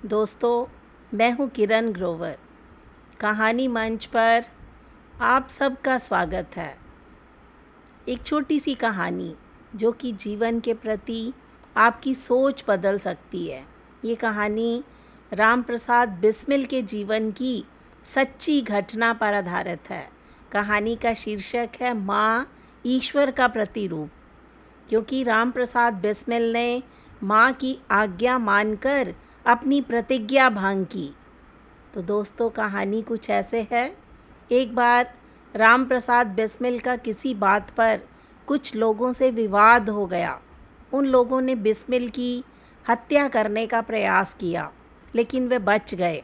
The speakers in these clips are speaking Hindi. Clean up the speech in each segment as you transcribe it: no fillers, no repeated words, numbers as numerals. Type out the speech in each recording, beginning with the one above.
दोस्तों, मैं हूँ किरण ग्रोवर। कहानी मंच पर आप सबका स्वागत है। एक छोटी सी कहानी जो कि जीवन के प्रति आपकी सोच बदल सकती है। ये कहानी राम प्रसाद बिस्मिल के जीवन की सच्ची घटना पर आधारित है। कहानी का शीर्षक है माँ ईश्वर का प्रतिरूप। क्योंकि राम प्रसाद बिस्मिल ने माँ की आज्ञा मानकर अपनी प्रतिज्ञा भंग की। तो दोस्तों, कहानी कुछ ऐसे है। एक बार राम प्रसाद बिस्मिल का किसी बात पर कुछ लोगों से विवाद हो गया। उन लोगों ने बिस्मिल की हत्या करने का प्रयास किया, लेकिन वे बच गए।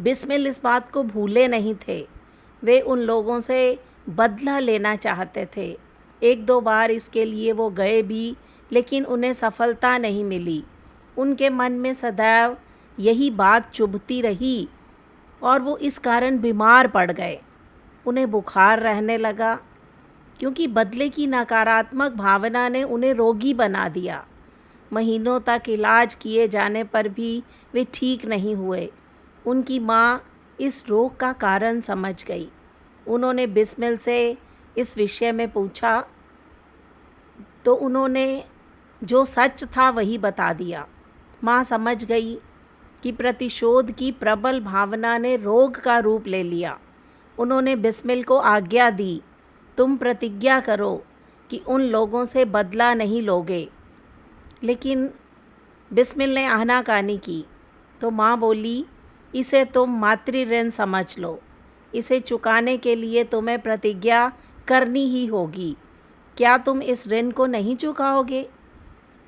बिस्मिल इस बात को भूले नहीं थे। वे उन लोगों से बदला लेना चाहते थे। एक दो बार इसके लिए वो गए भी, लेकिन उन्हें सफलता नहीं मिली। उनके मन में सदैव यही बात चुभती रही और वो इस कारण बीमार पड़ गए। उन्हें बुखार रहने लगा, क्योंकि बदले की नकारात्मक भावना ने उन्हें रोगी बना दिया। महीनों तक इलाज किए जाने पर भी वे ठीक नहीं हुए। उनकी माँ इस रोग का कारण समझ गई। उन्होंने बिस्मिल से इस विषय में पूछा, तो उन्होंने जो सच था वही बता दिया। माँ समझ गई कि प्रतिशोध की प्रबल भावना ने रोग का रूप ले लिया। उन्होंने बिस्मिल को आज्ञा दी, तुम प्रतिज्ञा करो कि उन लोगों से बदला नहीं लोगे। लेकिन बिस्मिल ने आनाकानी की। तो माँ बोली, इसे तुम मातृ ऋण समझ लो। इसे चुकाने के लिए तुम्हें प्रतिज्ञा करनी ही होगी। क्या तुम इस ऋण को नहीं चुकाओगे?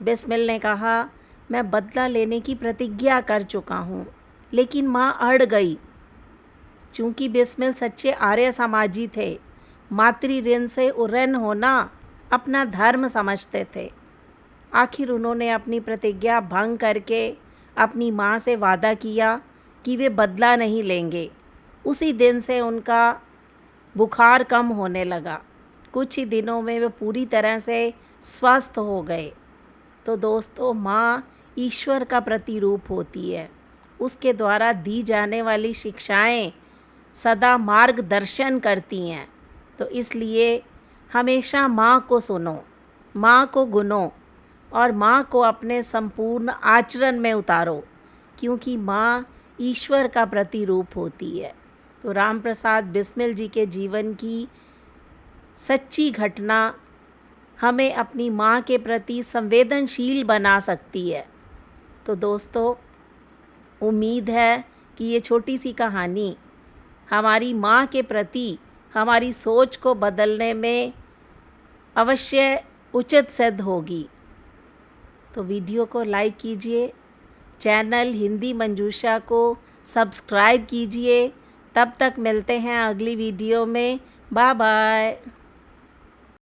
बिस्मिल ने कहा, मैं बदला लेने की प्रतिज्ञा कर चुका हूँ। लेकिन माँ अड़ गई। चूँकि बिस्मिल सच्चे आर्य समाजी थे, मातृ ऋण से उऋण होना अपना धर्म समझते थे। आखिर उन्होंने अपनी प्रतिज्ञा भंग करके अपनी माँ से वादा किया कि वे बदला नहीं लेंगे। उसी दिन से उनका बुखार कम होने लगा। कुछ ही दिनों में वे पूरी तरह से स्वस्थ हो गए। तो दोस्तों, माँ ईश्वर का प्रतिरूप होती है। उसके द्वारा दी जाने वाली शिक्षाएं सदा मार्गदर्शन करती हैं। तो इसलिए हमेशा माँ को सुनो, माँ को गुनो और माँ को अपने संपूर्ण आचरण में उतारो, क्योंकि माँ ईश्वर का प्रतिरूप होती है। तो राम प्रसाद बिस्मिल जी के जीवन की सच्ची घटना हमें अपनी माँ के प्रति संवेदनशील बना सकती है। तो दोस्तों, उम्मीद है कि ये छोटी सी कहानी हमारी माँ के प्रति हमारी सोच को बदलने में अवश्य उचित सिद्ध होगी। तो वीडियो को लाइक कीजिए, चैनल हिंदी मंजूषा को सब्सक्राइब कीजिए। तब तक मिलते हैं अगली वीडियो में। Bye bye.